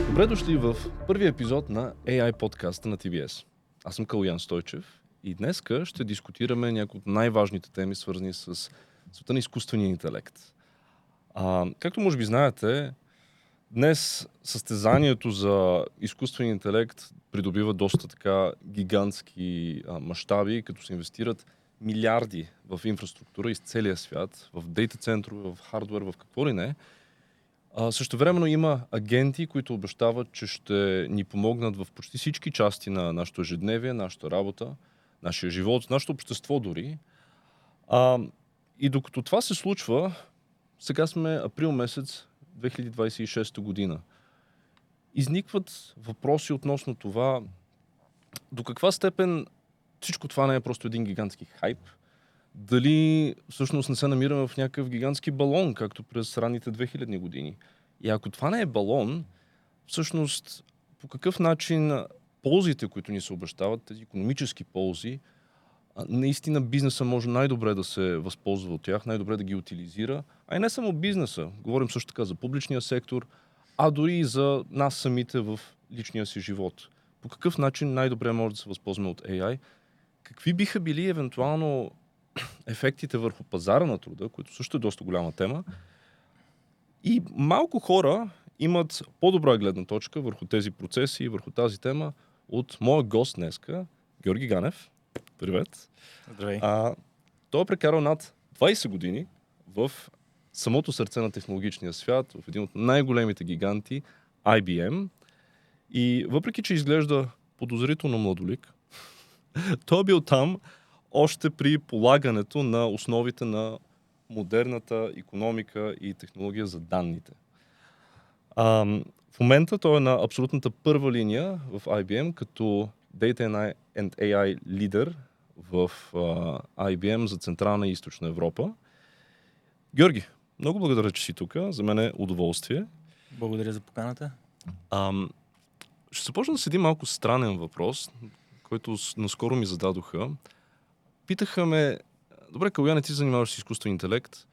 Добре дошли в първия епизод на AI подкаста на TBS. Аз съм Калуян Стойчев и днеска ще дискутираме някои от най-важните теми, свързани с света на изкуствения интелект. Както може би знаете, днес състезанието за изкуствен интелект придобива доста така гигантски мащаби, като се инвестират милиарди в инфраструктура из целия свят, в дейта центрове, в хардуер, в какво ли не. Същевременно има агенти, които обещават, че ще ни помогнат в почти всички части на нашето ежедневие, нашата работа, нашия живот, нашето общество дори. И докато това се случва, сега сме април месец 2026 година. Изникват въпроси относно това до каква степен всичко това не е просто един гигантски хайп, дали всъщност не се намираме в някакъв гигантски балон, както през ранните 2000 години. И ако това не е балон, всъщност по какъв начин ползите, които ни се обещават, тези икономически ползи, наистина бизнеса може най-добре да се възползва от тях, най-добре да ги утилизира, а и не само бизнеса. Говорим също така за публичния сектор, а дори и за нас самите в личния си живот. По какъв начин най-добре може да се възползваме от AI? Какви биха били евентуално ефектите върху пазара на труда, които също е доста голяма тема? И малко хора имат по-добра гледна точка върху тези процеси и върху тази тема от моя гост днеска, Георги Ганев. Привет! Здравей! Той е прекарал над 20 години в самото сърце на технологичния свят, в един от най-големите гиганти, IBM. И въпреки, че изглежда подозрително младолик, той е бил там още при полагането на основите на модерната икономика и технология за данните. В момента той е на абсолютната първа линия в IBM като Data and AI лидер в IBM за Централна и Източна Европа. Георги, много благодаря, че си тук. За мен е удоволствие. Благодаря за поканата. Ще започна да седи малко странен въпрос, който наскоро ми зададоха. Питаха ме: добре, Калуян, ти занимаваш с изкуствен интелект.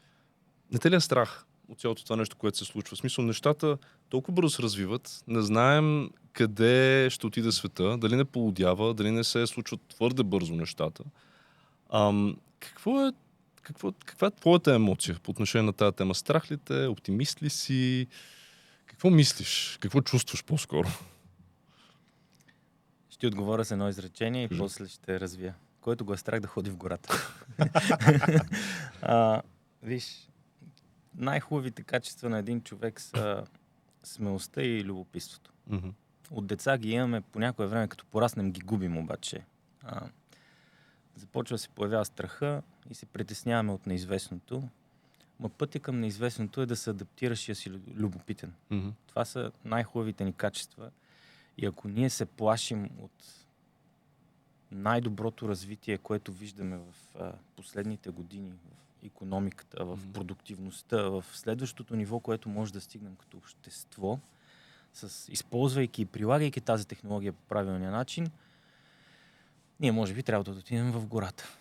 Не те ли е страх от цялото това нещо, което се случва? В смисъл, нещата толкова бързо се развиват, не знаем къде ще отиде света, дали не полудява, дали не се случват твърде бързо нещата. Каква е твоята емоция по отношение на тази тема? Страх ли те? Оптимист ли си? Какво мислиш? Какво чувстваш по-скоро? Ще отговоря с едно изречение и после ще развия. Който го е страх да ходи в гората. Виж, най-хубавите качества на един човек са смелостта и любопитството. Mm-hmm. От деца ги имаме, по някое време, като пораснем, ги губим обаче. Започва да се появява страха и се притесняваме от неизвестното. Но пътя към неизвестното е да се адаптираш и да си любопитен. Mm-hmm. Това са най-хубавите ни качества. И ако ние се плашим от най-доброто развитие, което виждаме в последните години, в икономиката, в продуктивността, в следващото ниво, което може да стигнем като общество, използвайки и прилагайки тази технология по правилния начин, ние може би трябва да отидем в гората.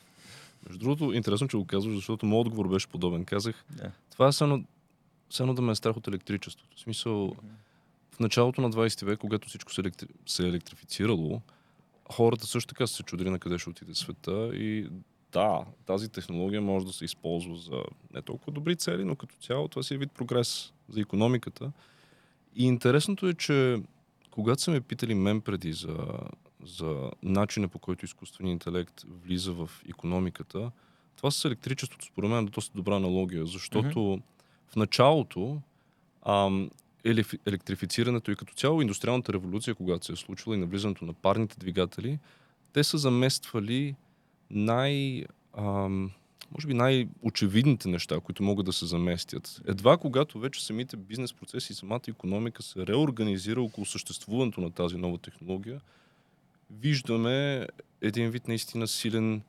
Между другото, интересно, че го казваш, защото моят отговор беше подобен. Казах, да. Това е само да ме е страх от електричеството. В смисъл, в началото на 20 век, когато всичко се е електрифицирало, хората също така се чудили на къде ще отиде света и да, тази технология може да се използва за не толкова добри цели, но като цяло това си е вид прогрес за икономиката. И интересното е, че когато са ме питали мен преди за начина, по който изкуственият интелект влиза в икономиката, това с електричеството според мен е доста добра аналогия, защото в началото електрифицирането и като цяло индустриалната революция, когато се е случила и навлизането на парните двигатели, те са замествали може би най-очевидните неща, които могат да се заместят. Едва когато вече самите бизнес процеси и самата икономика се реорганизира около съществуването на тази нова технология, виждаме един вид наистина силен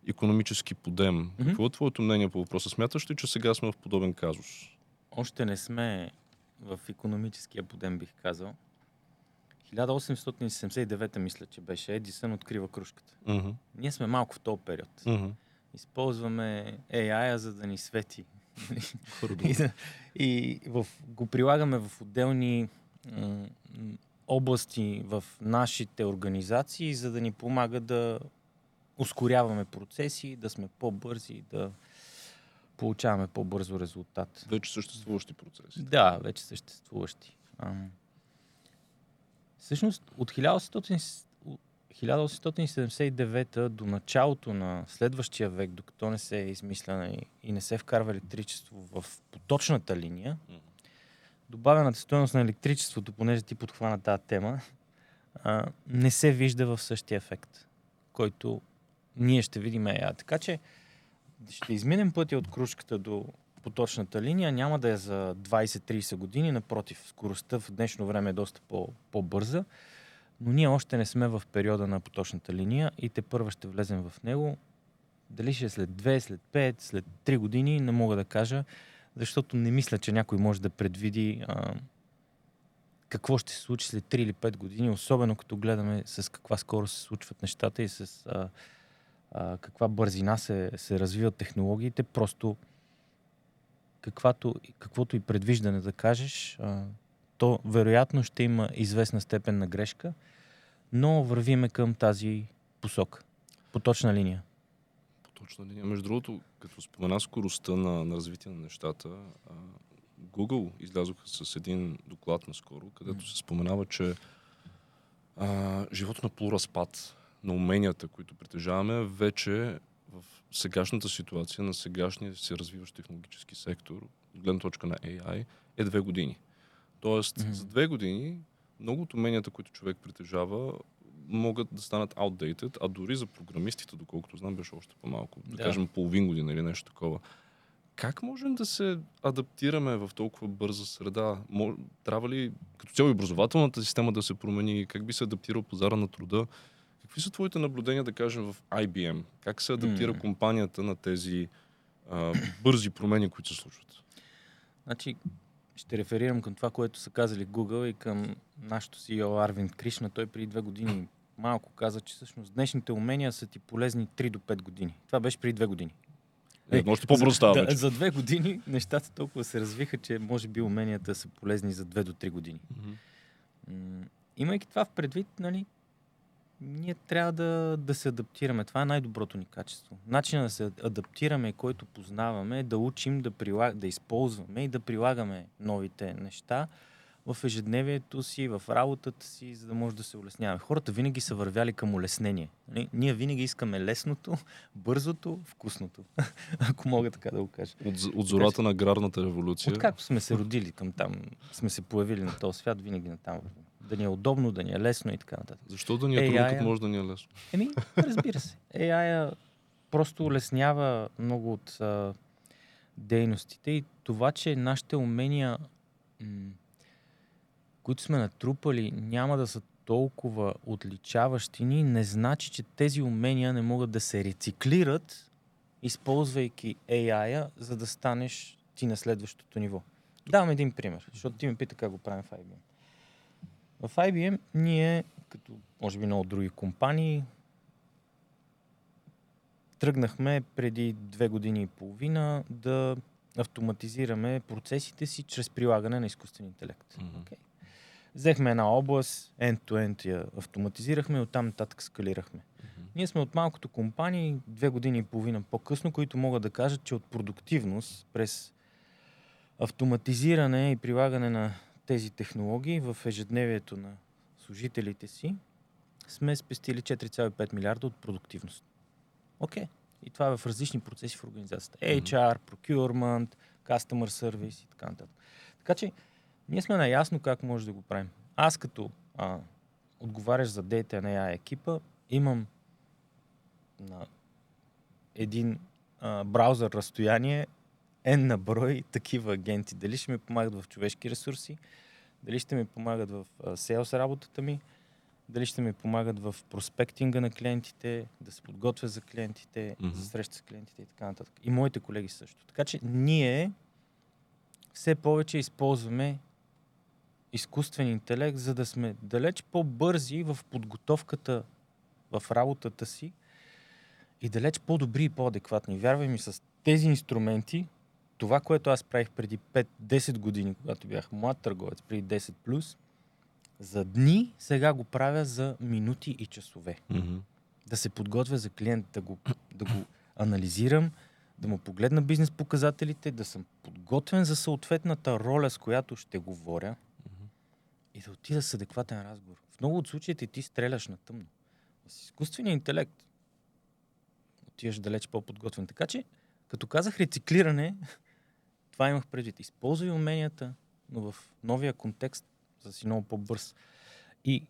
икономически подем. Какво е твоето мнение по въпроса? Смяташ ли, че сега сме в подобен казус? Още не сме в икономическия подем, бих казал. 1879 мисля, че беше, Едисън открива крушката. Mm-hmm. Ние сме малко в този период. Mm-hmm. Използваме AI-а, за да ни свети Го прилагаме в отделни области в нашите организации, за да ни помага да ускоряваме процеси, да сме по-бързи, да получаваме по-бързо резултат. Вече съществуващи процеси. Да, вече съществуващи. Всъщност от 1879 до началото на следващия век, докато не се е измисляна и не се вкарва електричество в поточната линия, добавената стойност на електричеството, понеже ти подхвана тази тема, не се вижда в същия ефект, който ние ще видим AI. Така че ще изминем пътя от крушката до поточната линия, няма да е за 20-30 години, напротив, скоростта в днешно време е доста по-бърза, но ние още не сме в периода на поточната линия и тепърва ще влезем в него. Дали ще е след 2, след 5, след 3 години, не мога да кажа, защото не мисля, че някой може да предвиди какво ще се случи след 3 или 5 години, особено като гледаме с каква скорост се случват нещата и с каква бързина се развиват технологиите. Просто каквото и предвиждане да кажеш, то вероятно ще има известна степен на грешка, но вървиме към тази посока. Поточна линия. Поточна линия. Между другото, като спомена скоростта на развитие на нещата, Google излязоха с един доклад наскоро, където се споменава, че живото на полуразпад на уменията, които притежаваме, вече в сегашната ситуация, на сегашния се развиващ технологически сектор, от гледна точка на AI, е 2 години. Тоест, за 2 години много от уменията, които човек притежава, могат да станат outdated, а дори за програмистите, доколкото знам, беше още по-малко. Да кажем половин година или нещо такова. Как можем да се адаптираме в толкова бърза среда? Трябва ли като цяло и образователната система да се промени? Как би се адаптирал пазара на труда? Какви са твоите наблюдения, да кажем, в IBM? Как се адаптира компанията на тези бързи промени, които се случват? Значи, ще реферирам към това, което са казали Google и към нашото CEO Арвинд Кришна. Той преди 2 години малко каза, че всъщност днешните умения са ти полезни 3 до 5 години. Това беше преди 2 години. Още по-бързо става вече. За 2 години нещата толкова се развиха, че може би уменията са полезни за 2 до 3 години. Имайки това в предвид, нали, ние трябва да се адаптираме. Това е най-доброто ни качество. Начинът да се адаптираме, който познаваме, е да учим, да използваме и да прилагаме новите неща в ежедневието си, в работата си, за да може да се улесняваме. Хората винаги са вървяли към улеснение. Ние винаги искаме лесното, бързото, вкусното. Ако мога така да го кажа. От зората на аграрната революция. Откакто сме се родили към там, сме се появили на този свят, винаги на там. Да ни е удобно, да ни е лесно и така нататък. Защо да ни е трудно, като може да ни е лесно? Разбира се. AI просто улеснява много от дейностите и това, че нашите умения, които сме натрупали, няма да са толкова отличаващи ни, не значи, че тези умения не могат да се рециклират, използвайки AI, за да станеш ти на следващото ниво. Давам един пример, защото ти ме пита как го правим в IBM. В IBM ние, като може би много други компании, тръгнахме преди 2 години и половина да автоматизираме процесите си чрез прилагане на изкуствен интелект. Okay. Взехме една област, end-to-end я автоматизирахме и оттам нататък скалирахме. Ние сме от малкото компании 2 години и половина по-късно, които могат да кажат, че от продуктивност през автоматизиране и прилагане на тези технологии в ежедневието на служителите си сме спестили 4,5 милиарда от продуктивност. Окей. И това е в различни процеси в организацията. HR, procurement, customer service и така нататък. Така че ние сме наясно как може да го правим. Аз като отговаряш за Data на AI екипа, имам на един браузър разстояние N на брой такива агенти. Дали ще ми помагат в човешки ресурси, дали ще ми помагат в селс работата ми, дали ще ми помагат в проспектинга на клиентите, да се подготвя за клиентите, за среща с клиентите и така нататък. И моите колеги също. Така че ние все повече използваме изкуствен интелект, за да сме далеч по-бързи в подготовката в работата си и далеч по-добри и по-адекватни. Вярвай ми, с тези инструменти това, което аз правих преди 5-10 години, когато бях млад търговец, преди 10 плюс, за дни, сега го правя за минути и часове. Да се подготвя за клиент, да го анализирам, да му погледна бизнес показателите, да съм подготвен за съответната роля, с която ще говоря и да отида с адекватен разговор. В много от случаите ти стреляш на тъмно. С изкуствения интелект отиваш далеч по-подготвен. Така че, като казах рециклиране, това имах предвид. Използвай уменията, но в новия контекст, за да си много по-бърз. И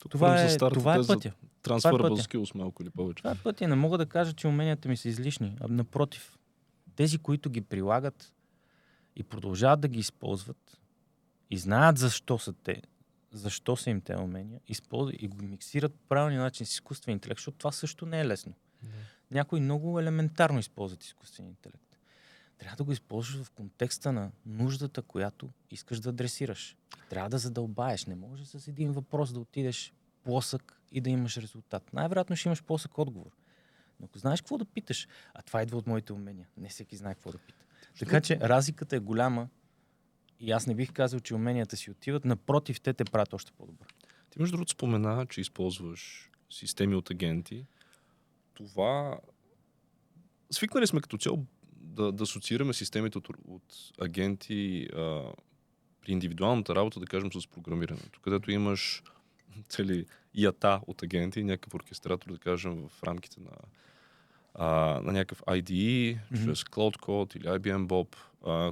това е пътя. Transferable skills малко или повече. Това е пътя. Не мога да кажа, че уменията ми са излишни. А напротив, тези, които ги прилагат и продължават да ги използват и знаят защо са им те умения, използват и го миксират по правилния начин с изкуствен интелект, защото това също не е лесно. Някои много елементарно използват изкуствен интелект. Трябва да го използваш в контекста на нуждата, която искаш да адресираш. Трябва да задълбаеш. Не може с един въпрос да отидеш плосък и да имаш резултат. Най-вероятно ще имаш плосък отговор. Но ако знаеш какво да питаш, а това идва от моите умения, не всеки знае какво да пита. Така че разликата е голяма и аз не бих казал, че уменията си отиват. Напротив, те правят още по-добър. Ти между другото спомена, че използваш системи от агенти. Това... Свикнали сме като цяло да асоциираме системите от агенти при индивидуалната работа, да кажем, с програмирането, където имаш цели ята от агенти, някакъв оркестратор, да кажем, в рамките на някакъв IDE, чрез Cloud Code или IBM Bob,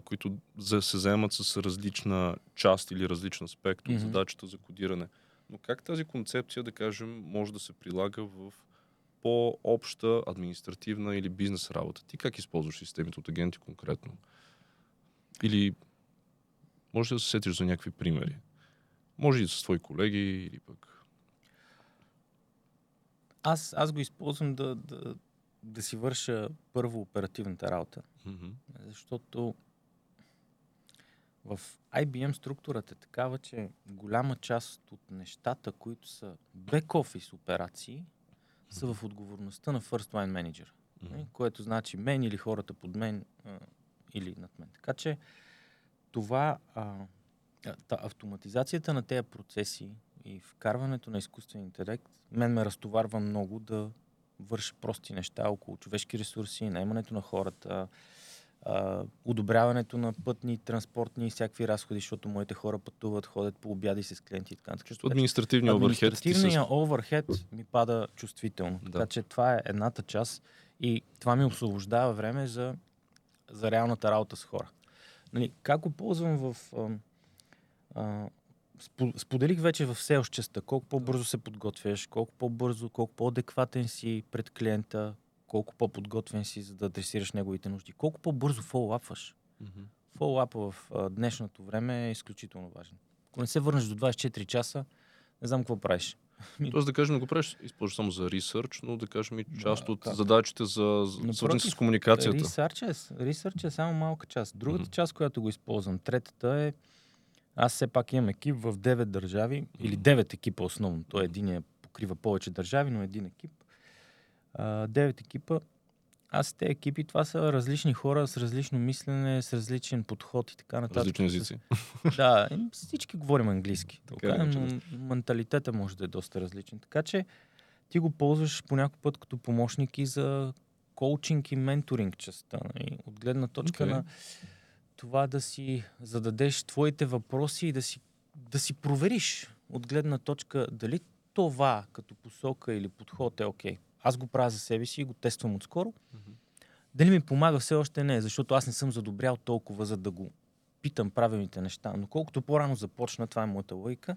които се заемат с различна част или различен аспект от задачата за кодиране. Но как тази концепция, да кажем, може да се прилага в по-обща административна или бизнес работа? Ти как използваш системите от агенти конкретно? Или може да се сетиш за някакви примери? Може и с твои колеги, или пък... Аз го използвам да си върша първо оперативната работа. Защото в IBM структурата е такава, че голяма част от нещата, които са бек-офис операции, са в отговорността на First Line Manager. Което значи мен или хората под мен или над мен. Така че това автоматизацията на тези процеси и вкарването на изкуствен интелект мен ме разтоварва много да върши прости неща около човешки ресурси, наемането на хората, одобряването на пътни, транспортни и всякакви разходи, защото моите хора пътуват, ходят по обяди с клиенти и така. Административният оверхед ми пада чувствително. Така че това е едната част и това ми освобождава време за реалната работа с хора. Нали, как го ползвам в... споделих вече в sales частта, колко по-бързо се подготвяш, колко по-бързо, колко по-адекватен си пред клиента, колко по-подготвен си, за да адресираш неговите нужди, колко по-бързо фоллоуапваш. Фоллоуапа в днешното време е изключително важен. Ако не се върнеш до 24 часа, не знам какво правиш. Тоест да кажем, не го правиш, използваш само за ресърч, но да кажем и част от задачите свързани с комуникацията. Ресърч е само малка част. Другата част, която го използвам, третата е, аз все пак имам екип в 9 държави, или 9 екипа основно. Той единия покрива повече държави, но един екип. 9 екипа. Аз те екипи, това са различни хора с различно мислене, с различен подход и така нататък. Различни езици. Да, всички говорим английски. Но менталитета може да е доста различен. Така че ти го ползваш по някой път като помощник и за коучинг и менторинг частта. От гледна точка на това да си зададеш твоите въпроси и да си провериш от гледна точка дали това като посока или подход е окей. Аз го правя за себе си и го тествам отскоро. Дали ми помага, все още не, защото аз не съм задобрял толкова, за да го питам правилните неща. Но колкото по-рано започна, това е моята логика,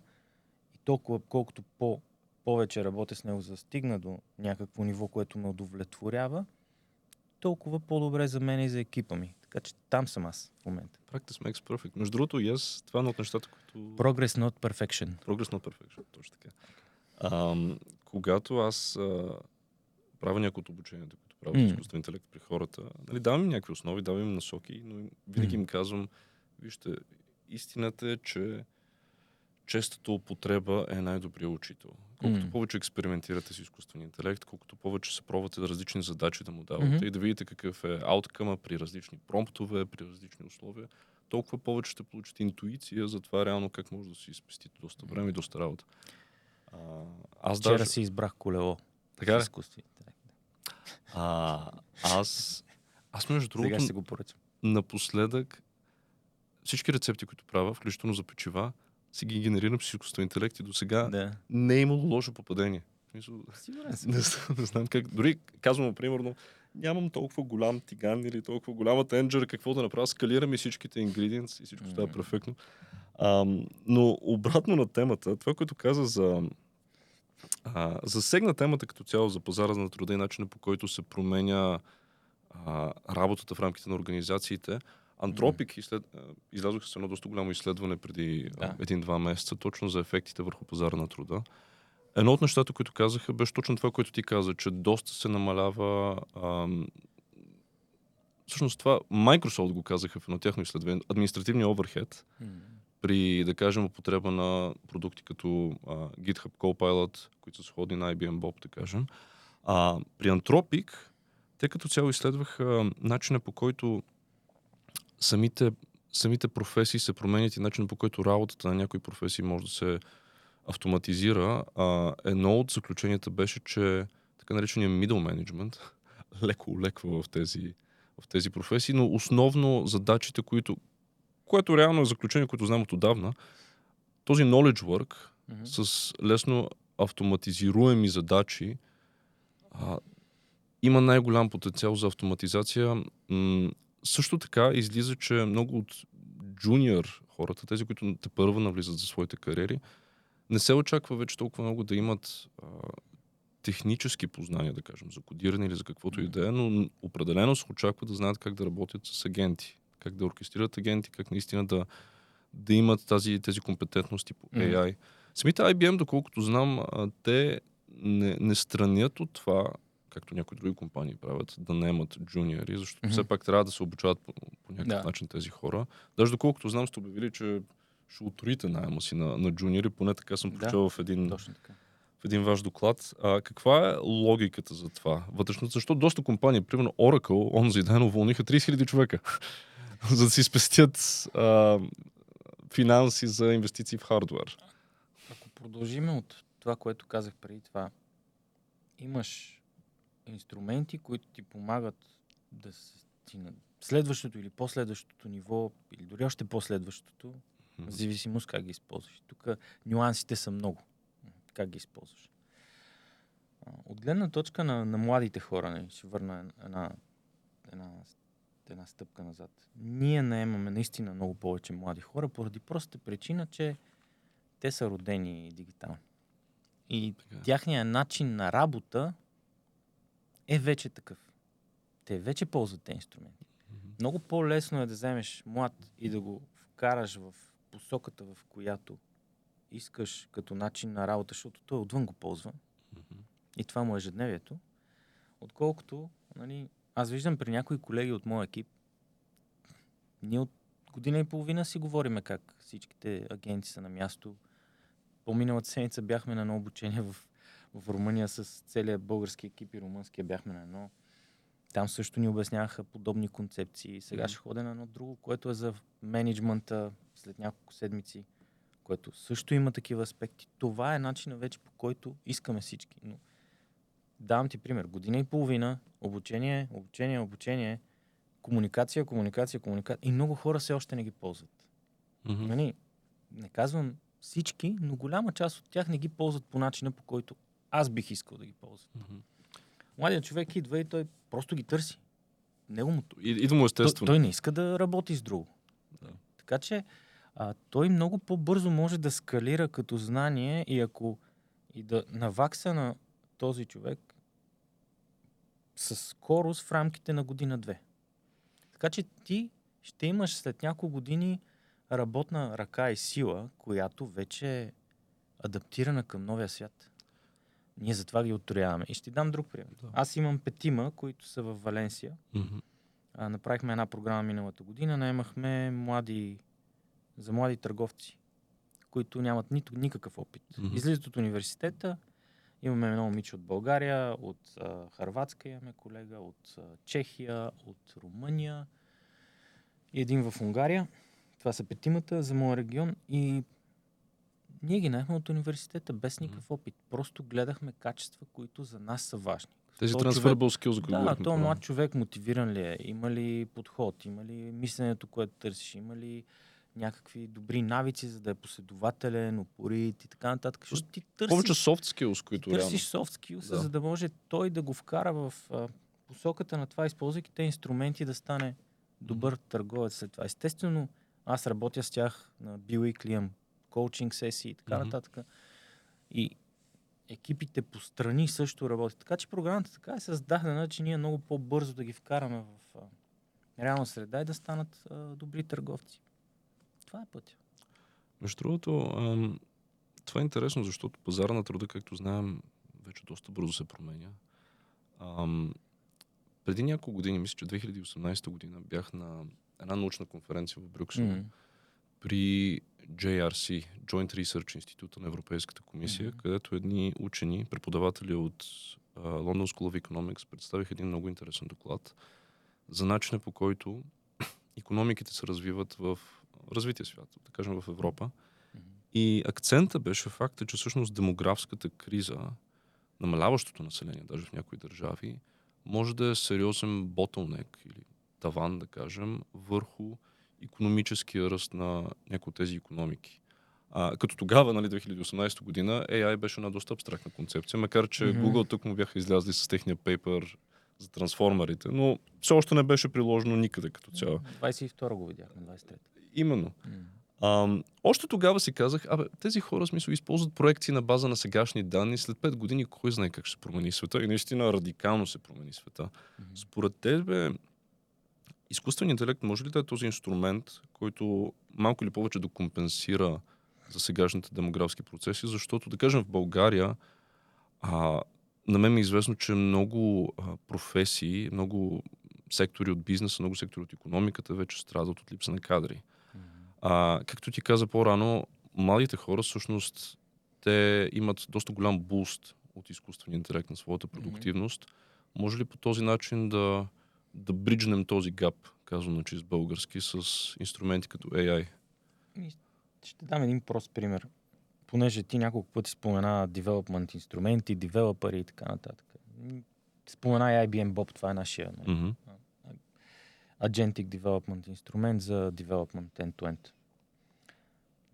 и толкова, колкото повече работя с него, за да стигна до някакво ниво, което ме удовлетворява, толкова по-добре за мен и за екипа ми. Така че там съм аз в момента. Practice makes perfect. Между другото, и аз, това е едно от нещата, които... Progress not perfection. Progress not perfection, точно така. Когато аз правя някои от обученията, които правя с изкуствен интелект при хората, нали, давам им някакви основи, давам им насоки, но винаги им казвам, вижте, истината е, че честата употреба е най-добрият учител. Колкото повече експериментирате с изкуствения интелект, колкото повече се пробвате различни задачи да му давате и да видите какъв е ауткъма при различни промптове, при различни условия, толкова повече ще получите интуиция за това реално как може да си спестите доста време и доста работа. Вчера си избрах колело. Така ли? Изкуствен интелект. Аз между другото, Сега ще го поръчам. напоследък всички рецепти, които правя, включително за печива, си ги генерирам с изкуствен интелект и до сега не е имало лошо попадение. Сигурен съм. Не знам как. Дори казвам, примерно, нямам толкова голям тиган или толкова голяма тенджера, какво да направя, скалирам и всичките ингредиенти и всичко става перфектно. Но обратно на темата, това, което каза засегна темата като цяло за пазара на труда и начина, по който се променя работата в рамките на организациите. Антропик излязоха с едно доста голямо изследване преди 1-2 месеца, точно за ефектите върху пазара на труда. Едно от нещата, които казаха, беше точно това, което ти каза, че доста се намалява. Всъщност това Microsoft го казаха в едно тяхно изследване, административния оверхед при, да кажем, употреба на продукти като GitHub Copilot, които са сходни на IBM Bob, да кажем. При Anthropic те като цяло изследваха начина, по който самите професии се променят и начина, по който работата на някои професии може да се автоматизира. Едно от заключенията беше, че така наречения middle management леко улеква в тези професии, но основно задачите, което реално е заключение, което знам от отдавна, този knowledge work с лесно автоматизируеми задачи има най-голям потенциал за автоматизация. Също така излиза, че много от джуниор хората, тези, които тепърва навлизат за своите кариери, не се очаква вече толкова много да имат технически познания, да кажем, за кодиране или за каквото и да е, но определено се очаква да знаят как да работят с агенти, как да оркестрират агенти, как наистина да имат тези компетентности по AI. Самите IBM, доколкото знам, те не странят от това, както някои други компании правят, да наемат джуниори, защото все пак трябва да се обучават по някакъв начин тези хора. Даже доколкото знам, сте обявили, че ще отроите наема си на джуниори, поне така съм прочел в един ваш доклад. Каква е логиката за това? Вътрешно, защо доста компании, примерно Oracle, онзи ден уволниха 30 000 човека, за да си спестят финанси за инвестиции в хардуер. Ако продължим от това, което казах преди това, имаш инструменти, които ти помагат да си на следващото или последващото ниво, или дори още последващото, в зависимост как ги използваш. Тук нюансите са много. Как ги използваш. От гледна точка на младите хора, ще върна една стъпка назад. Ние наемаме наистина много повече млади хора, поради простата причина, че те са родени дигитални. И тяхният начин на работа е вече такъв. Те вече ползват тези инструменти. Много по-лесно е да вземеш млад и да го вкараш в посоката, в която искаш като начин на работа, защото той отвън го ползва. И това му е ежедневието. Отколкото, аз виждам при някои колеги от моя екип, ние от година и половина си говориме как всичките агенти са на място. По-миналата седмица бяхме на едно обучение в Румъния с целия български екип и румънския бяхме на едно. Там също ни обясняваха подобни концепции. Сега ще ходя на едно друго, което е за мениджмънта след няколко седмици, което също има такива аспекти. Това е начинът вече, по който искаме всички. Но давам ти пример. Година и половина, обучение, комуникация. И много хора все още не ги ползват. Не казвам всички, но голяма част от тях не ги ползват по начина, по който аз бих искал да ги ползват. Младият човек идва и той просто ги търси. Идва му естествено. Той не иска да работи с друго. Така че той много по-бързо може да скалира като знание и да навакса на този човек със скорост в рамките на година-две. Така че ти ще имаш след няколко години работна ръка и сила, която вече е адаптирана към новия свят. Ние затова ги оттрояваме. И ще ти дам друг пример. Аз имам 5, които са в Валенсия. Направихме една програма миналата година. Наемахме за млади търговци, които нямат никакъв опит. Мгм. Излизат от университета, имаме едно момиче от България, от Хърватска имаме колега, от Чехия, от Румъния и един в Унгария. Това са петимата за моя регион и ние ги наехме от университета без никакъв опит. Просто гледахме качества, които за нас са важни. Тези Този transferable skills, за които Да, говорихме този по-рано. млад човек мотивиран ли е? Има ли подход? Има ли мисленето, което търсиш? Има ли някакви добри навици, за да е последователен, упорит и така нататък? Защото ти Повече soft skills, които реално. търсиш soft skills, Да. за да може той да го вкара в посоката на това, използвайки те инструменти да стане добър търговец след това. Естествено, аз работя с тях на biweekly, имам коучинг сесии и така нататък. И екипите по страни също работят. Така че програмата така е създадена, че ние много по-бързо да ги вкараме в реална среда и да станат добри търговци. Това е пътя. Между другото, това е интересно, защото пазара на труда, както знаем, вече доста бързо се променя. Преди няколко години, мисля, че 2018 година, бях на една научна конференция в Брюксел при JRC, Joint Research Institute на Европейската комисия, където едни учени, преподаватели от London School of Economics представих един много интересен доклад за начина, по който икономиките се развиват в развития свят, да кажем в Европа. И акцента беше факта, че всъщност демографската криза, намаляващото население, даже в някои държави, може да е сериозен bottleneck или таван, да кажем, върху икономическия ръст на някои от тези икономики. Като тогава, 2018 година, AI беше една доста абстрактна концепция, макар че Google тук му бяха излязли с техния пейпер за трансформерите, но все още не беше приложено никъде като цяло. 22 го видяхме, 23. Именно. Още тогава си казах, тези хора смисъл използват проекции на база на сегашни данни, след 5 години кой знае как ще се промени света и наистина радикално се промени света. Според тебе, изкуственият интелект може ли да е този инструмент, който малко или повече да компенсира за сегашните демографски процеси, защото, да кажем, в България на мен ми е известно, че много професии, много сектори от бизнеса, много сектори от икономиката вече страдат от липса на кадри. Както ти каза по-рано, младите хора всъщност те имат доста голям буст от изкуствения интелект на своята продуктивност. Може ли по този начин да бриджнем този гап, казвам на чист български, с инструменти като AI? Ще дам един прост пример. Понеже ти няколко пъти спомена development инструменти, девелопери и така нататък. Спомена и IBM Bob, това е нашия Agentic Development инструмент за development end-to-end.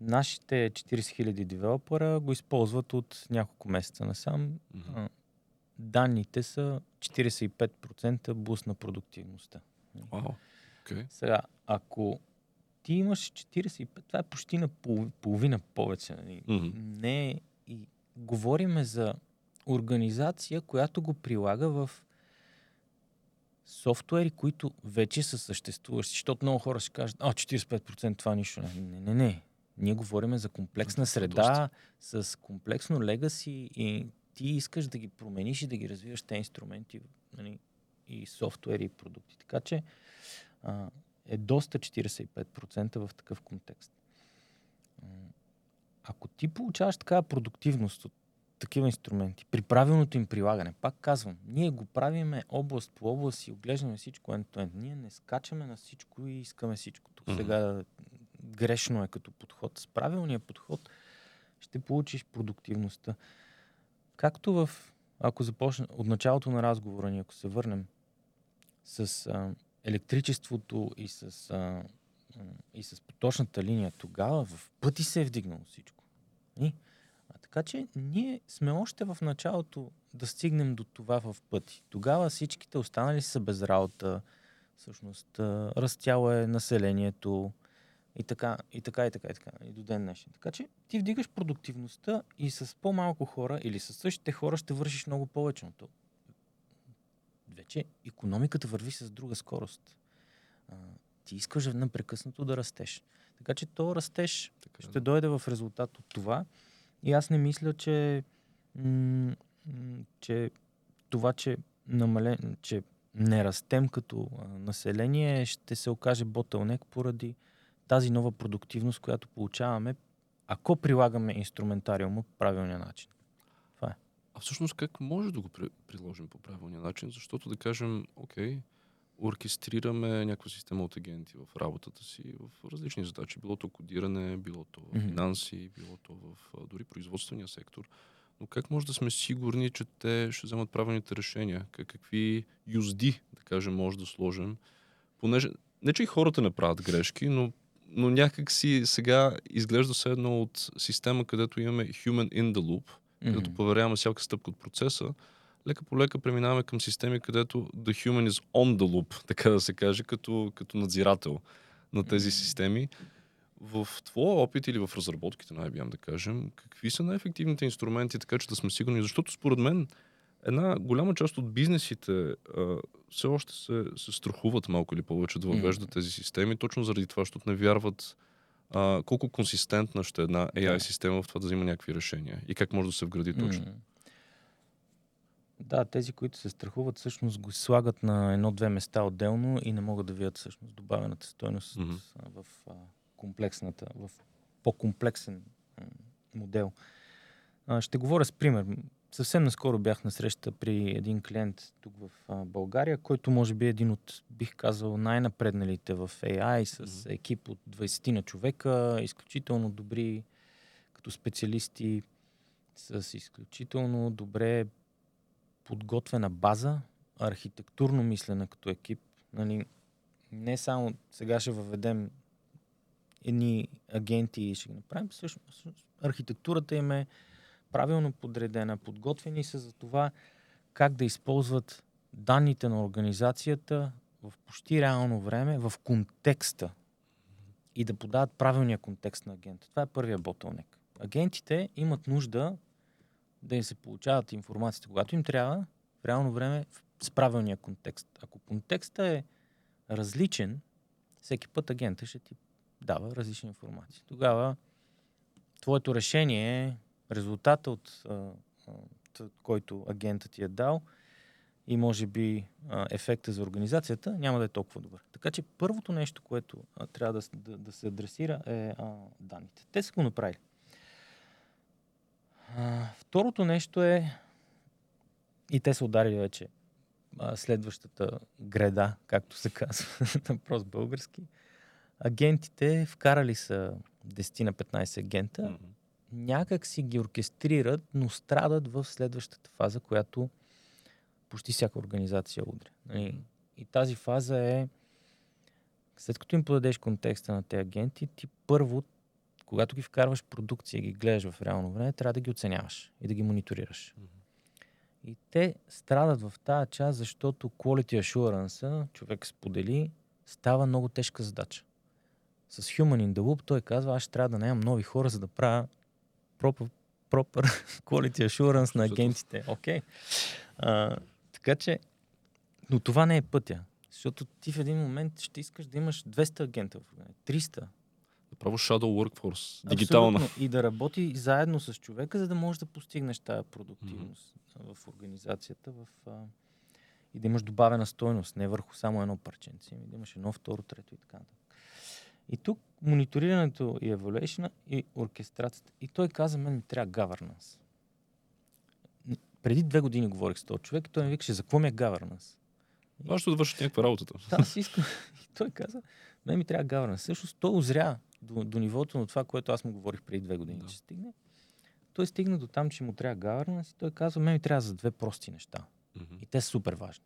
Нашите 40 000 девелопера го използват от няколко месеца насам. Данните са 45% буст на продуктивността. Okay. Сега, ако ти имаш 45, това е почти на половина повече. Не, и говориме за организация, която го прилага в софтуери, които вече са съществуващи. Защото много хора ще кажат, 45% това нищо. Не. Ние говорим за комплексна среда, с комплексно легаси и ти искаш да ги промениш и да ги развиваш тези инструменти, и софтуери, и продукти. Така че е доста 45% в такъв контекст. Ако ти получаваш такава продуктивност от такива инструменти, при правилното им прилагане, пак казвам, ние го правиме област по област и оглеждаме всичко end-to-end. Ние не скачаме на всичко и искаме всичко. Тук сега грешно е като подход. С правилния подход ще получиш продуктивността. Както ако започне от началото на разговора ни, ако се върнем с електричеството и с поточната линия, тогава в пъти се е вдигнало всичко. Така че ние сме още в началото да стигнем до това в пъти. Тогава всичките останали са без работа, всъщност растяло е населението и така, и до ден днешен. Така че ти вдигаш продуктивността и с по-малко хора или с същите хора ще вършиш много повече. Вече икономиката върви с друга скорост. Ти искаш непрекъснато да растеш. Така че то растеж ще дойде в резултат от това. И аз не мисля, че това, че не растем като население, ще се окаже bottleneck поради тази нова продуктивност, която получаваме ако прилагаме инструментариума по правилния начин. Това е. А всъщност как може да го приложим по правилния начин? Защото да кажем, окей, оркестрираме някаква система от агенти в работата си, в различни задачи. Било то кодиране, било то в финанси, било то в дори производствения сектор. Но как може да сме сигурни, че те ще вземат правилните решения? Какви юзди, да кажем, може да сложим? Понеже, не че и хората не правят грешки, но някак си сега изглежда все едно от система, където имаме human in the loop, където проверяваме всяка стъпка от процеса, лека по лека преминаваме към системи, където the human is on the loop, така да се каже, като надзирател на тези системи. В твоя опит или в разработките на IBM, да кажем, какви са най-ефективните инструменти, така че да сме сигурни? Защото според мен една голяма част от бизнесите все още се страхуват малко или повече да въвеждат тези системи, точно заради това, защото не вярват колко консистентна ще е една AI система в това да взима някакви решения и как може да се вгради точно. Да, тези, които се страхуват, всъщност го слагат на едно-две места отделно и не могат да видят всъщност добавената стойност в по-комплексен модел. Ще говоря с пример. Съвсем наскоро бях на среща при един клиент тук в България, който може би е един от, бих казал, най-напредналите в AI, с екип от 20 на човека, изключително добри като специалисти, с изключително добре подготвена база, архитектурно мислена като екип. Нали, не само сега ще въведем едни агенти и ще ги направим, всъщност архитектурата им е правилно подредена, подготвени са за това как да използват данните на организацията в почти реално време, в контекста и да подават правилния контекст на агента. Това е първия ботълнек. Агентите имат нужда да им се получават информацията, когато им трябва, в реално време с правилния контекст. Ако контекстът е различен, всеки път агента ще ти дава различна информация. Тогава твоето решение е резултата от който агентът ти е дал и може би ефекта за организацията няма да е толкова добър. Така че първото нещо, което трябва да се адресира е данните. Те са го направили. Второто нещо е, и те са ударили вече следващата греда, както се казва на прост български. Агентите вкарали са 10 на 15 агента, някак си ги оркестрират, но страдат в следващата фаза, която почти всяка организация удря. И тази фаза е, след като им подадеш контекста на тези агенти, ти първо, когато ги вкарваш продукция и ги гледаш в реално време, трябва да ги оценяваш и да ги мониторираш. И те страдат в тази част, защото quality assurance, човек сподели, става много тежка задача. С Human in the Loop той казва, аз ще трябва да наемам нови хора, за да правя proper quality assurance на агентите. Окей. Така че, но това не е пътя. Защото ти в един момент ще искаш да имаш 200 агента в организацията, 300. Направо shadow workforce, дигитална. Абсолютно. И да работи заедно с човека, за да можеш да постигнеш тази продуктивност в организацията и да имаш добавена стойност, не върху само едно парченце, да имаш едно, второ, трето и така нататък. И тук мониторирането и evaluation и оркестрацията. И той каза, мен ми трябва governance. Преди 2 години говорих с този човек и той ми викаше, за какво ми е governance? Важно да върши някаква работата. Да, аз искам. И той каза, мен ми трябва governance. Всъщност той озря до нивото на това, което аз му говорих преди 2 години, че стигне. Той стигна до там, че му трябва governance и той казва, мен ми трябва за 2 прости неща. И те са супер важни.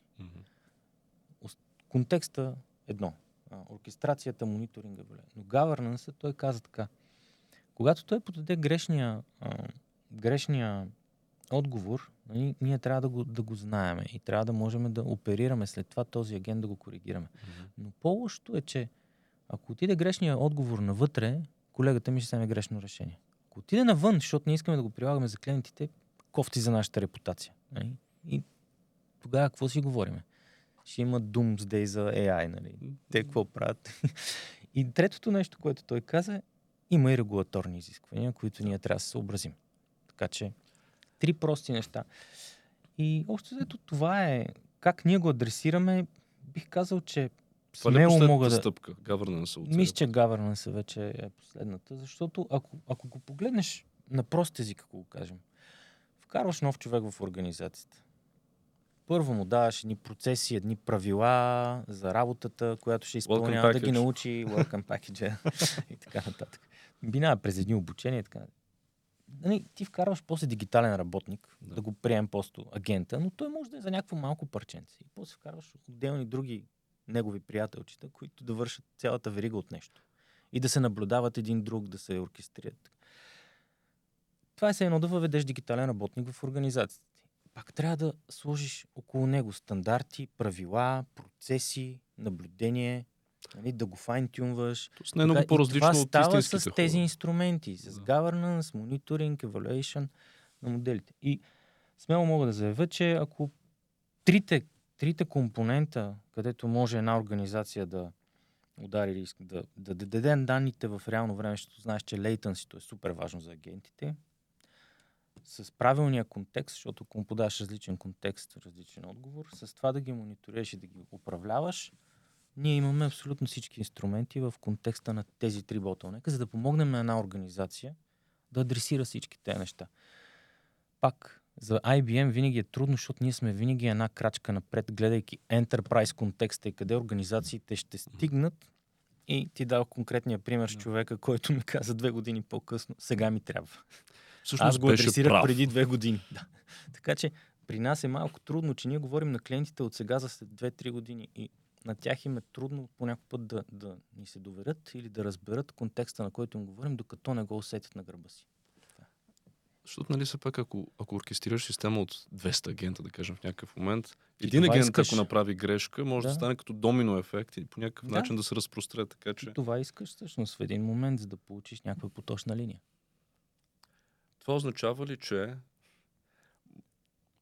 Контекста едно. Оркестрацията, мониторинга, но governance, той каза така. Когато той подаде грешния отговор, ние трябва да го знаеме и трябва да можем да оперираме след това този агент да го коригираме. Но по-лошото е, че ако отиде грешния отговор навътре, колегата ми ще вземе грешно решение. Ако отиде навън, защото не искаме да го прилагаме за клиентите, кофти за нашата репутация. И тогава какво си говориме? Ще има Doomsday за AI, нали? Те какво правят? И третото нещо, което той каза, има и регулаторни изисквания, които ние трябва да се съобразим. Така че 3 прости неща. И още взето това е как ние го адресираме. Бих казал, че Това ли е смело последната мога да... стъпка? Governance от Мисля, че governance вече е последната, защото ако го погледнеш на прост език, ако го кажем, вкарваш нов човек в организацията. Първо му даваш едни процеси, едни правила за работата, която ще изпълнява, да ги научи, welcome package и така нататък. Минава през едни обучения и така. Ти вкарваш после дигитален работник, да го прием просто агента, но той може да е за някакво малко парченце. И после вкарваш отделни други негови приятелчета, които да вършат цялата верига от нещо. И да се наблюдават един друг, да се оркестрират. Това е все едно да въведеш дигитален работник в организацията. Пак трябва да сложиш около него стандарти, правила, процеси, наблюдение, да го файн-тюнваш. Тоест не е много по-различно от истинските хора. Това става с тези инструменти, с governance, мониторинг, evaluation на моделите. И смело мога да заявя, че ако трите компонента, където може една организация да удари риск, да даде данните в реално време, защото знаеш, че latency е супер важно за агентите, с правилния контекст, защото ако му подаш различен контекст, различен отговор, с това да ги мониторираш и да ги управляваш, ние имаме абсолютно всички инструменти в контекста на тези три ботълнека, за да помогнем на една организация да адресира всички тези неща. Пак, за IBM винаги е трудно, защото ние сме винаги една крачка напред, гледайки enterprise контекста и къде организациите ще стигнат. И ти дал конкретния пример с човека, който ми каза 2 години по-късно, сега ми трябва. Всъщност аз го адресирах прав преди 2 години. Да. Така че при нас е малко трудно, че ние говорим на клиентите от сега за след 2-3 години и на тях им е трудно по някой път да ни се доверят или да разберат контекста, на който им говорим, докато не го усетят на гърба си. Защото, нали, все пак, ако оркестрираш система от 200 агента, да кажем, в някакъв момент, един агент, ако направи грешка, може да стане като домино ефект и по някакъв начин да се разпростре. Така че... И това искаш всъщност в един момент, за да получиш някаква поточна линия. Това означава ли, че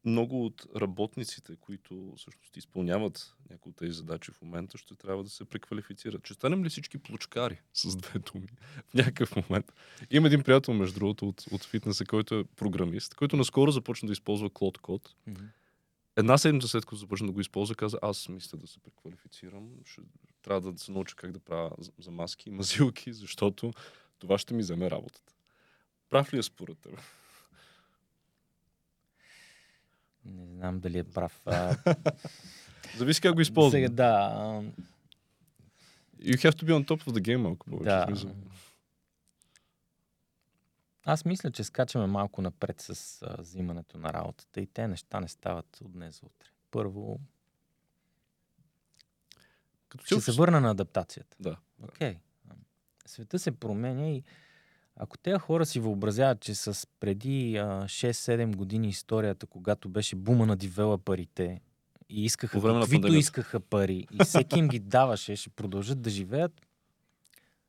много от работниците, които всъщност изпълняват някои от тези задачи в момента, ще трябва да се преквалифицират? Ще станем ли всички плочкари с 2 думи в някакъв момент? Има един приятел, между другото, от фитнеса, който е програмист, който наскоро започна да използва Claude Code. Една седмица след като започна да го използва, каза, аз мисля да се преквалифицирам. Трябва да се науча как да правя замазки и мазилки, защото това ще ми вземе работата. Прав ли е според теб? Не знам дали е прав. Зависи как го използвам. Сега, да. You have to be on top of the game, малко повече. Да. Аз мисля, че скачаме малко напред с взимането на работата и те неща не стават от днес за утре. Първо, ще се върна на адаптацията. Да. Окей. Света се променя и ако тези хора си въобразяват, че с преди 6-7 години историята, когато беше бума на девелоперите и искаха каквито искаха пари и всеки им ги даваше, ще продължат да живеят,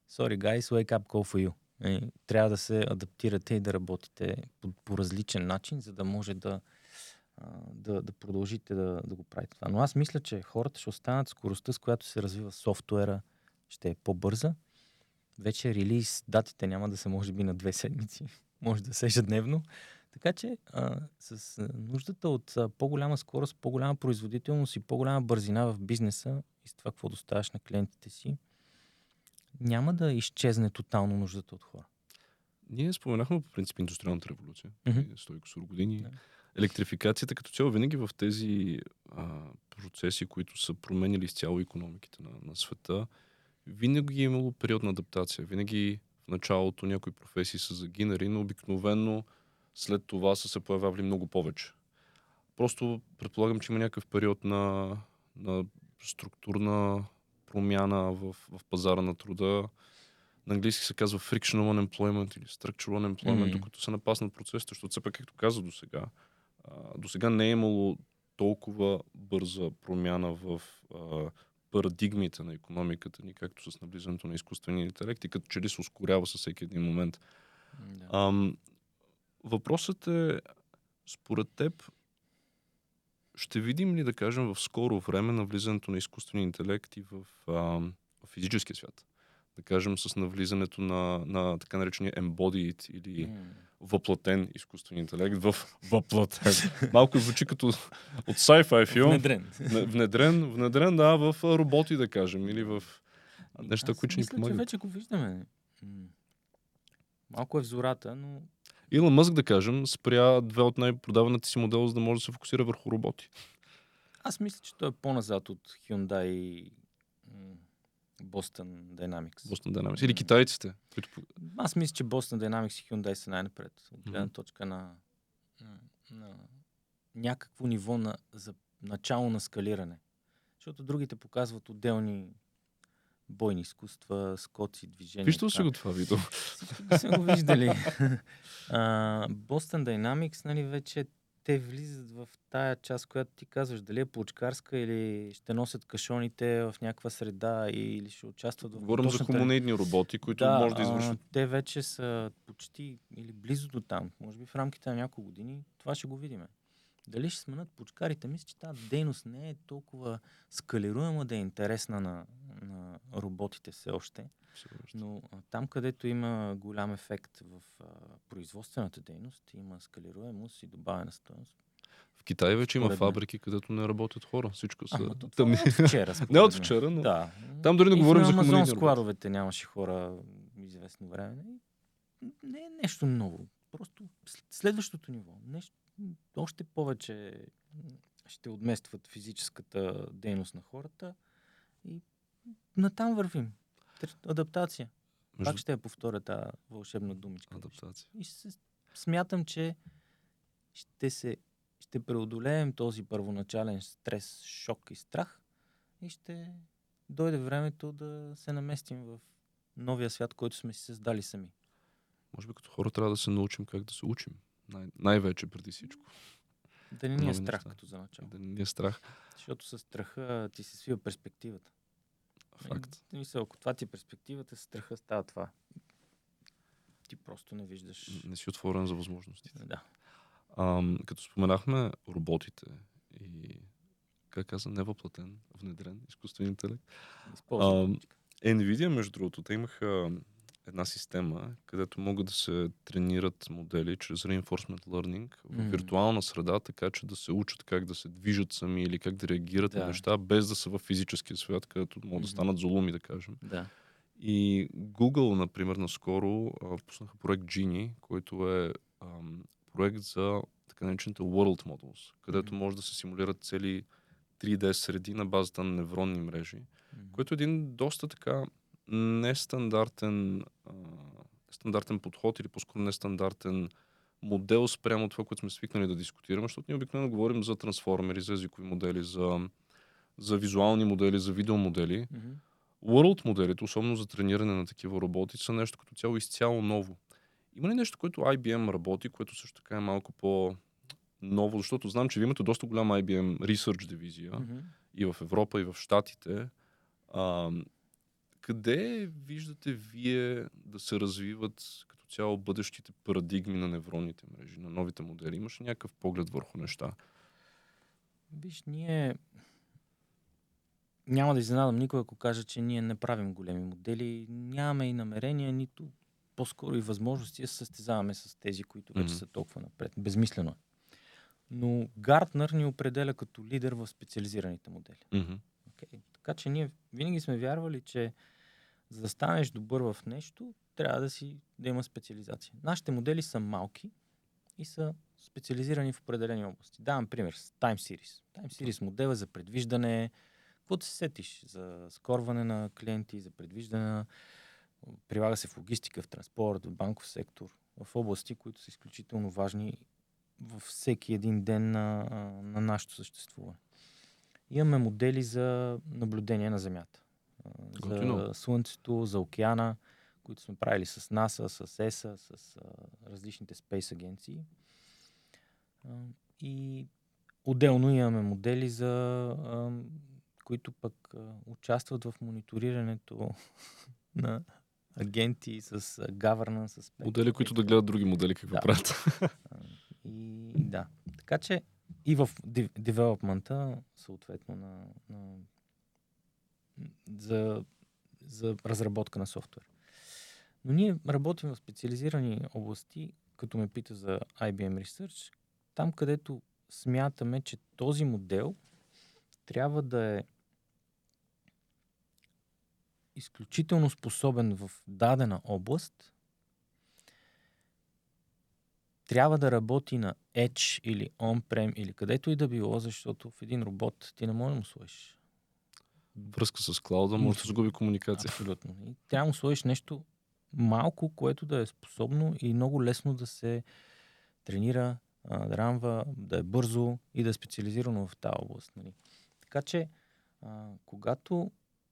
sorry guys, wake up call for you. Трябва да се адаптирате и да работите по различен начин, за да може да продължите да го правите това. Но аз мисля, че хората ще останат, скоростта, с която се развива софтуера, ще е по-бърза. Вече релиз датите няма да са може би на 2 седмици. Може да са ежедневно. Така че с нуждата от по-голяма скорост, по-голяма производителност и по-голяма бързина в бизнеса и с това какво доставяш на клиентите си, няма да изчезне тотално нуждата от хора. Ние споменахме по принцип индустриалната революция. 100 години. Електрификацията като цяло винаги в тези процеси, които са променили изцяло икономиките на света, винаги е имало период на адаптация. Винаги в началото някои професии са загинали, но обикновено след това са се появявали много повече. Просто предполагам, че има някакъв период на структурна промяна в пазара на труда. На английски се казва frictional unemployment или structural unemployment, докато се напаснат процесите, защото все пак, както каза до сега не е имало толкова бърза промяна в парадигмите на икономиката ни, както с навлизането на изкуствения интелект и като че ли се ускорява със всеки един момент. Да. Въпросът е, според теб, ще видим ли, да кажем, в скоро време навлизането на изкуствения интелект и в физическия свят? Да кажем, с навлизането на така наречения embodied или въплатен изкуствен интелект в въплатен. Малко звучи като от sci-fi филм. Внедрен, да, в роботи, да кажем, или в неща, които ни мисля, помагат. че вече го виждаме. Малко е в зората, но... Илон Мъск, да кажем, спря две от най-продаваните си модела, за да може да се фокусира върху роботи. Аз мисля, че той е по-назад от Hyundai и Boston Dynamics. Boston Dynamics. Или китайците. Които... Аз мисля, че Boston Dynamics и Hyundai са най-напред. От гледна точка на някакво ниво за начало на скалиране. Защото другите показват отделни бойни изкуства, скоци, движения. Виждал си го това видео? Всички сме го виждали. Boston Dynamics, нали, вече те влизат в тая част, която ти казваш, дали е плочкарска или ще носят кашоните в някаква среда или ще участват в... Говорим за хуманоидни роботи, които може да извършат. Те вече са почти или близо до там. Може би в рамките на няколко години това ще го видим. Дали ще сменят почкарите? Мисля, че тази дейност не е толкова скалируема да е интересна на роботите все още. Но там, където има голям ефект в производствената дейност, има скалируемост и добавена стойност. В Китай вече има фабрики, където не работят хора. Всичко са тъмни. Не от вчера. Не от вчера, но да. Там дори не говорим за хуманоидни роботи. складовете нямаше хора известно време. Не е нещо ново. Просто следващото ниво. Нещо още повече ще отместват физическата дейност на хората и натам вървим. Адаптация. Пак ще я повторя тази вълшебна думичка. Адаптация. И смятам, че ще преодолеем този първоначален стрес, шок и страх и ще дойде времето да се наместим в новия свят, който сме си създали сами. Може би като хора трябва да се научим как да се учим. Най-вече преди всичко. Да не ни е страх като за начало. Да не ни е страх. Защото със страха ти се свива перспективата. Факт. Ако това ти е перспективата, със страха става това. Ти просто не виждаш... Не си отворен за възможностите. Да. Като споменахме роботите и как каза, невъплатен, внедрен изкуствен интелект. Nvidia, между другото, те имаха една система, където могат да се тренират модели чрез reinforcement learning в виртуална среда, така че да се учат как да се движат сами или как да реагират на неща, без да са в физическия свят, където могат да станат зулуми, да кажем. Да. И Google, например, наскоро пуснаха проект Genie, който е проект за така наречените World Models, където може да се симулират цели 3D среди на базата на невронни мрежи, което е един доста така нестандартен подход или по-скоро нестандартен модел спрямо това, което сме свикнали да дискутираме, защото ние обикновено говорим за трансформери, за езикови модели, за визуални модели, за видеомодели. World моделите, особено за трениране на такива роботи, са нещо като цяло изцяло ново. Има ли нещо, което IBM работи, което също така е малко по-ново, защото знам, че ви имате доста голяма IBM Research дивизия и в Европа, и в Щатите. Къде виждате вие да се развиват като цяло бъдещите парадигми на невронните мрежи, на новите модели? Имаш ли някакъв поглед върху неща? Виж, ние няма да изненадам никой, ако кажа, че ние не правим големи модели. Нямаме и намерения, нито по-скоро и възможности да се състезаваме с тези, които вече са толкова напред. Безмислено е. Но Гартнер ни определя като лидер в специализираните модели. Okay. Така че ние винаги сме вярвали, че за да станеш добър в нещо, трябва да има специализация. Нашите модели са малки и са специализирани в определени области. Давам пример с Time Series. Time Series модел е за предвиждане, каквото се сетиш, за скорване на клиенти, за предвиждане, прилага се в логистика, в транспорт, в банков сектор, в области, които са изключително важни във всеки един ден на нашето съществуване. Имаме модели за наблюдение на Земята. За Слънцето, за океана, които сме правили с НАСА, с ЕСА, с различните спейс агенции. И отделно имаме модели, които пък участват в мониторирането на агенти с governance. С модели, които да гледат други модели какво правят. И да. Така че и в девелопмента, съответно, за разработка на софтуер. Но ние работим в специализирани области, като ме пита за IBM Research, там където смятаме, че този модел трябва да е изключително способен в дадена област, трябва да работи на Edge или On-Prem или където и да било, защото в един робот ти не можеш да му сложиш. Връзка с клауда, може да загуби комуникация. Абсолютно. И трябва да му сложиш нещо малко, което да е способно и много лесно да се тренира, да ранва, да е бързо и да е специализирано в тази област. Нали. Така че, когато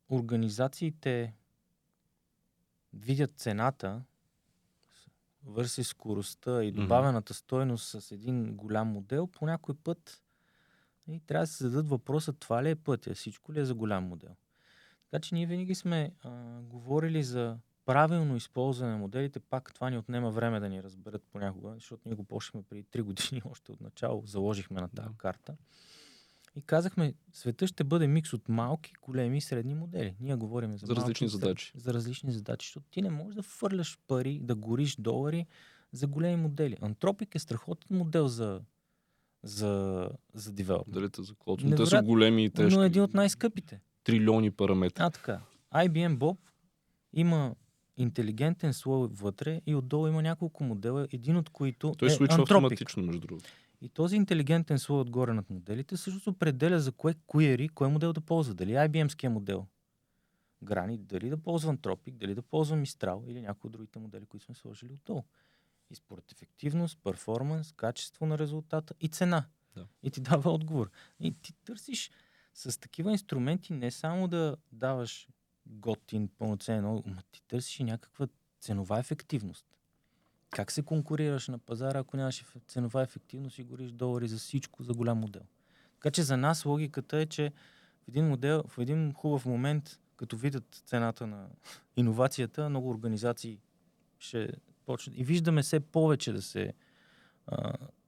организациите видят цената, върси скоростта и добавената стойност с един голям модел, по някой път и трябва да се зададат въпроса, това ли е пътя, всичко ли е за голям модел. Така че ние винаги сме говорили за правилно използване на моделите, пак това ни отнема време да ни разберат понякога, защото ние го почнахме преди 3 години, още от начало заложихме на тази карта. И казахме, света ще бъде микс от малки, големи и средни модели. Ние говорим за различни задачи. За различни задачи, защото ти не можеш да фърляш пари, да гориш долари за големи модели. Anthropic е страхотен модел за девелопмент. Далите за клод. Те са големи и тежки. Но един от най-скъпите. Трилиони параметри. Така. IBM Bob има интелигентен слой вътре и отдолу има няколко модела, един от които той свичва автоматично, между другото. И този интелигентен слой отгоре над моделите също определя за кое query, кой модел да ползва. Дали IBM-ския модел Грани, дали да ползва Anthropic, дали да ползва Mistral или някои от другите модели, които сме сложили отдолу. И според ефективност, перформанс, качество на резултата и цена. Да. И ти дава отговор. И ти търсиш с такива инструменти не само да даваш готин, пълноценен, но ти търсиш и някаква ценова ефективност. Как се конкурираш на пазара, ако нямаш ценова ефективност и гориш долари за всичко, за голям модел? Така че за нас логиката е, че в един хубав момент, като видят цената на иновацията, много организации ще почнат. И виждаме все повече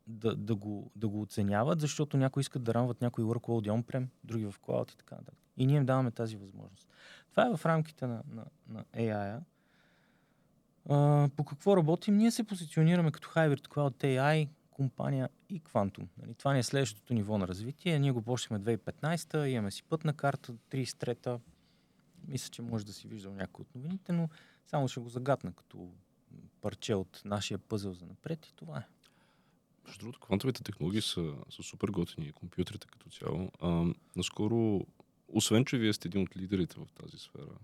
да го оценяват, защото някои искат да ранват някои workload on-prem, други в cloud и така нататък. И ние им даваме тази възможност. Това е в рамките на AI-а. По какво работим? Ние се позиционираме като Hybrid Cloud AI компания и Quantum. Нали, това ни е следващото ниво на развитие. Ние го почнахме 2015-та, имаме си пътна карта, 33-та. Мисля, че може да си виждал някои от новините, но само ще го загатна като парче от нашия пъзел за напред и това е. Между другото, квантовите технологии са супер готини, компютрите като цяло. Наскоро, освен че вие сте един от лидерите в тази сфера,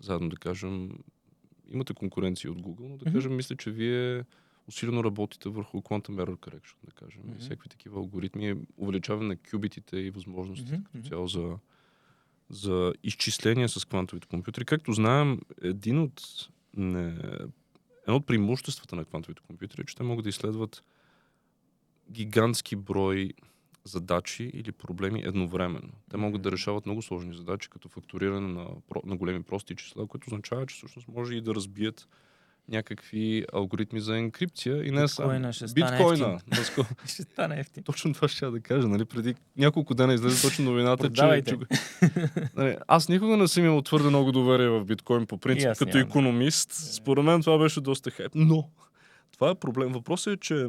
заедно да кажем, имате конкуренция от Google, но да кажем, мисля, че вие усилено работите върху Quantum Error Correction, да кажем, и всякакви такива алгоритми, увеличаване на кюбитите и възможностите като цяло за изчисления с квантовите компютри. Както знаем, едно от преимуществата на квантовите компютри е, че те могат да изследват гигантски брой задачи или проблеми едновременно. Те могат да решават много сложни задачи, като фактуриране на големи прости числа, което означава, че всъщност може и да разбият някакви алгоритми за енкрипция и не само. Биткоина ще стане ефтин. Точно това ще да кажа. Нали? Преди няколко дена излезе точно новината, че нали, аз никога не съм имал твърде много доверие в биткоин по принцип, като икономист. Според мен това беше доста хайп. Но това е проблем. Въпросът е, че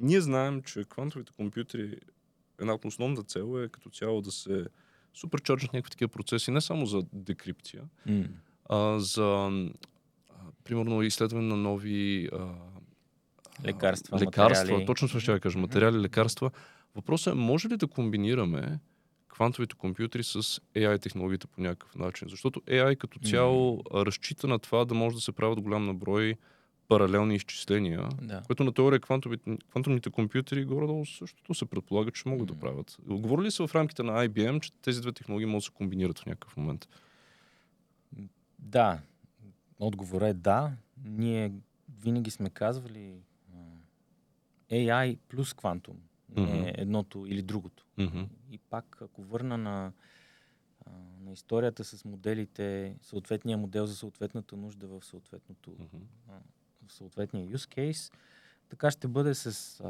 ние знаем, че квантовите компютри, една от основната цел е като цяло да се суперчарджат някакви такива процеси, не само за декрипция, а за примерно изследване на нови лекарства, точно това ще я кажа, материали, лекарства. Въпросът е, може ли да комбинираме квантовите компютри с AI технологиите по някакъв начин? Защото AI като цяло разчита на това да може да се правят голям наброй паралелни изчисления, което на теория квантовните компютри горе-долу същото се предполага, че могат да правят. Говорили ли са в рамките на IBM, че тези две технологии могат да се комбинират в някакъв момент? Да. Отговорът е да. Ние винаги сме казвали AI плюс квантум. Не едното или другото. И пак, ако върна на историята с моделите, съответния модел за съответната нужда в в съответния use case, така ще бъде с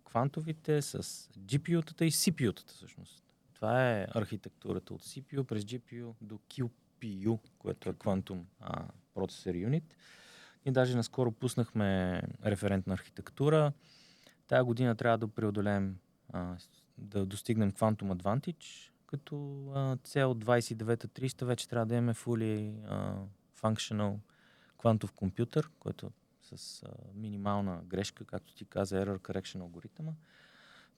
квантовите, с GPU-тата и CPU-тата всъщност. Това е архитектурата от CPU през GPU до QPU, което е Quantum Processor Unit. Ние даже наскоро пуснахме референтна архитектура. Тая година трябва да преодолеем, да достигнем Quantum Advantage, като цел 29-30 вече трябва да имаме fully functional quantum компютър, който с минимална грешка, както ти каза, error correction алгоритъма.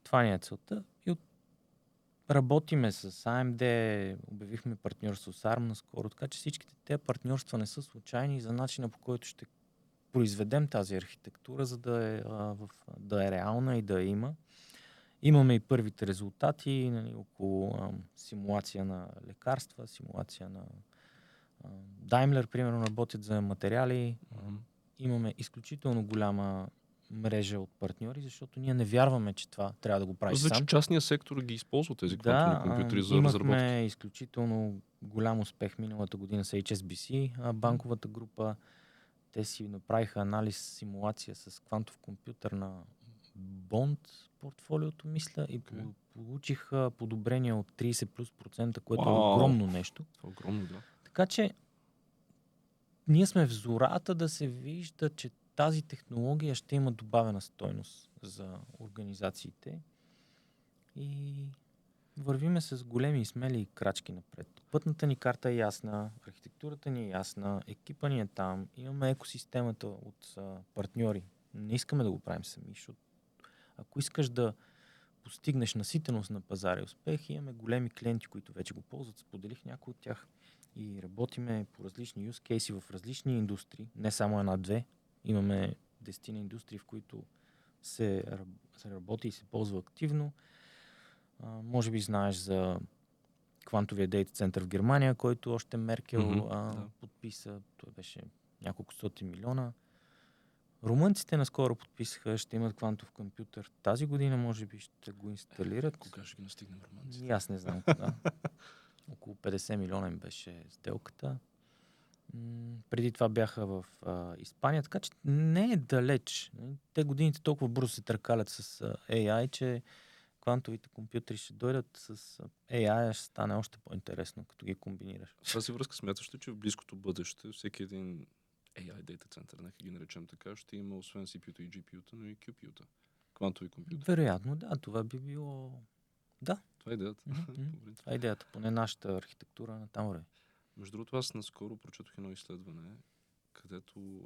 Това ни е целта. И работиме с AMD, обявихме партньорство с ARM наскоро, така че всичките тези партньорства не са случайни за начина, по който ще произведем тази архитектура, за да е реална и да я има. Имаме и първите резултати, нали, около симулация на лекарства, симулация на Daimler, примерно, работят за материали. Имаме изключително голяма мрежа от партньори, защото ние не вярваме, че това трябва да го правиш сам. Значи частният сектор ги използва тези квантови компютри за разработки. Имахме изключително голям успех миналата година с HSBC, банковата група. Те си направиха анализ, симулация с квантов компютър на бонд портфолиото, мисля, и получиха подобрение от 30+%, което е огромно нещо. Това е огромно, да. Така че ние сме в зората да се вижда, че тази технология ще има добавена стойност за организациите и вървиме с големи и смели крачки напред. Пътната ни карта е ясна, архитектурата ни е ясна, екипа ни е там, имаме екосистемата от партньори. Не искаме да го правим сами, защото ако искаш да постигнеш наситеност на пазара и успех, имаме големи клиенти, които вече го ползват, споделих някои от тях и работиме по различни use cases в различни индустрии, не само една-две. Имаме 10 индустрии, в които се работи и се ползва активно. Може би знаеш за квантовия дейта център в Германия, който още Меркел подписа. Той беше няколко стотин милиона. Румънците наскоро подписаха, ще имат квантов компютър. Тази година може би ще го инсталират. Кога ще ги настигнем румънците? Аз не знам кога. Около 50 милиона им беше сделката. Преди това бяха в Испания, така че не е далеч. Те годините толкова бързо се търкалят с AI, че квантовите компютри ще дойдат с AI, ще стане още по-интересно, като ги комбинираш. В тази връзка смяташ ли, че в близкото бъдеще всеки един AI дейта център, нека ги наречем така, ще има освен CPU-та и GPU-та, но и QPU-та, квантови компютри? Вероятно, да. Това би било... Да. Това е идеята. Това е идеята. Поне нашата архитектура на там върви. Между другото, аз наскоро прочетох едно изследване, където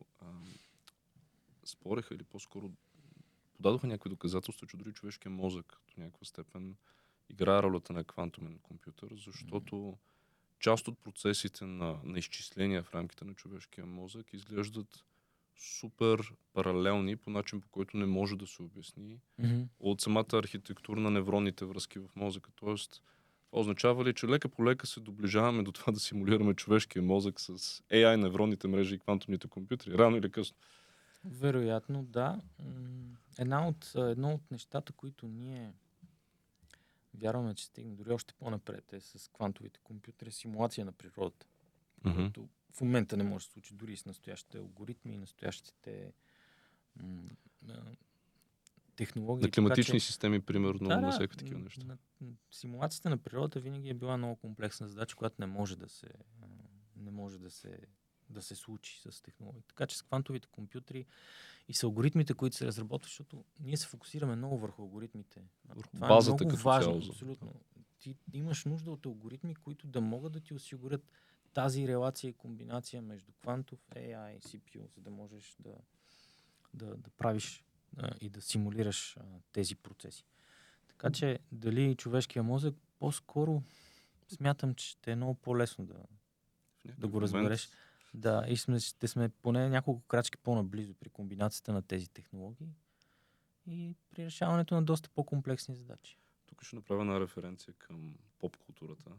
спореха или по-скоро подадоха някакви доказателства, че дори човешкият мозък до някаква степен играе ролята на квантумен компютър, защото част от процесите на изчисления в рамките на човешкия мозък изглеждат супер паралелни по начин, по който не може да се обясни от самата архитектура на невронните връзки в мозъка. Тоест, това означава ли, че лека по лека се доближаваме до това да симулираме човешкия мозък с AI, невронните мрежи и квантовните компютри? Рано или късно? Вероятно, да. Едно от нещата, които ние вярваме, че стигне дори още по-напред е с квантовите компютри, симулация на природата. Което в момента не може да се случи дори с настоящите алгоритми и настоящите технологии. На климатични системи, примерно, на всякакви такива неща. Симулацията на природата винаги е била много комплексна задача, която не може да се случи с технологии. Така че с квантовите компютри и с алгоритмите, които се разработват, защото ние се фокусираме много върху алгоритмите. Това базата е много като важно. цяло. Абсолютно. Ти имаш нужда от алгоритми, които да могат да ти осигурят тази релация и комбинация между квантов, AI и CPU, за да можеш да правиш и да симулираш тези процеси. Така че дали човешкия мозък, по-скоро смятам, че ще е много по-лесно да го разбереш. Да, и ще сме поне няколко крачки по-наблизо при комбинацията на тези технологии и при решаването на доста по-комплексни задачи. Тук ще направя една референция към поп-културата.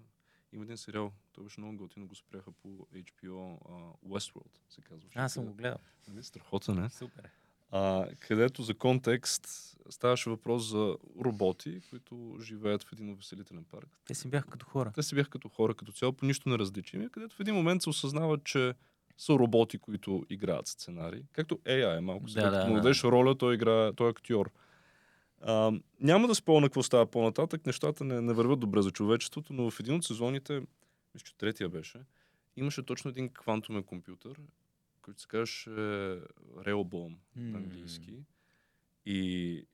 Има един сериал, той беше много готино, го спряха по HBO, Westworld се казва. Аз съм го гледал. Страхотен е. Супер. Където за контекст ставаше въпрос за роботи, които живеят в един увеселителен парк. Те си бяха като хора. Те си бяха като хора, като цяло, по нищо не различими, където в един момент се осъзнават, че са роботи, които играят сценарии. Както AI е малко. Като му дадеш роля, той играе, той е актьор. Няма да спомня какво става по-нататък. Нещата не вървят добре за човечеството, но в един от сезоните, мисля, че третия беше, имаше точно един квантумен компютър, който се казваше Railbone на английски. И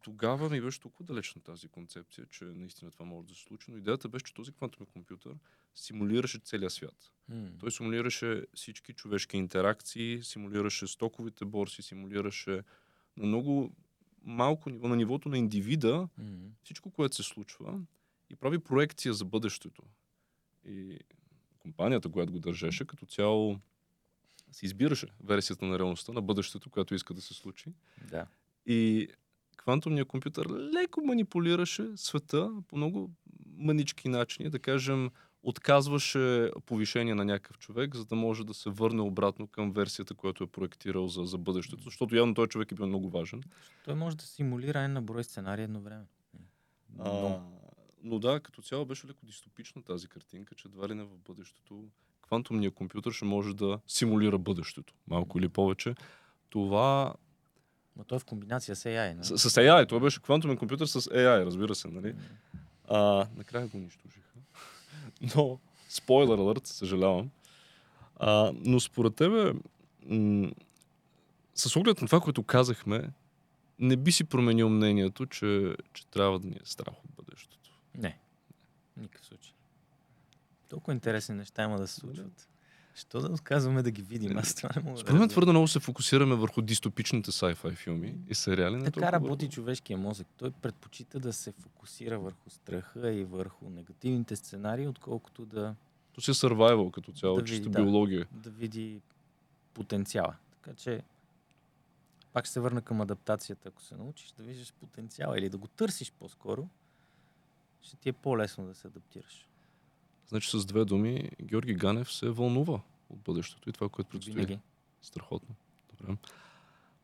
тогава ми беше толкова далечна тази концепция, че наистина това може да се случи. Но идеята беше, че този квантови компютър симулираше целия свят. Той симулираше всички човешки интеракции, симулираше стоковите борси, симулираше на много малко ниво, на нивото на индивида, всичко, което се случва и прави проекция за бъдещето. И компанията, която го държеше, като цяло си избираше версията на реалността, на бъдещето, което иска да се случи. Да. И квантовният компютър леко манипулираше света по много мънички начини, да кажем, отказваше повишение на някакъв човек, за да може да се върне обратно към версията, която е проектирал за бъдещето, защото явно този човек е бил много важен. Той може да симулира на брой сценарии едно време. Но да, като цяло беше леко дистопична тази картинка, че едва ли не в бъдещето квантовният компютър ще може да симулира бъдещето, малко или повече. Това... Но той е в комбинация с AI, не? С AI, това беше квантомен компютър с AI, разбира се, нали? Накрая го унищожиха. Но, спойлер алърт, съжалявам. Но според тебе, с оглед на това, което казахме, не би си променил мнението, че трябва да ни е страх от бъдещето. Не. Никакъв случай. Толкова интересни неща има да се случват. Що да отказваме да ги видим? Аз това не мога да според мен твърде много се фокусираме върху дистопичните sci-fi филми и сериали. Така работи човешкия мозък. Той предпочита да се фокусира върху страха и върху негативните сценарии, отколкото да... То си е survival като цяло, да чисто види, биология. Да види потенциала. Така че пак ще се върна към адаптацията. Ако се научиш да виждаш потенциала или да го търсиш по-скоро, ще ти е по-лесно да се адаптираш. Значи с две думи, Георги Ганев се вълнува от бъдещето и това, което предстои. Винаги. Страхотно. Добре.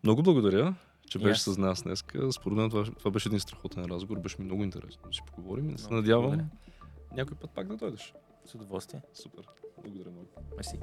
Много благодаря, че беше с нас днес. Според мен това беше един страхотен разговор. Беше ми много интересно да си поговорим и се надявам някой път пак да дойдеш. С удоволствие. Супер. Благодаря много. Мерси.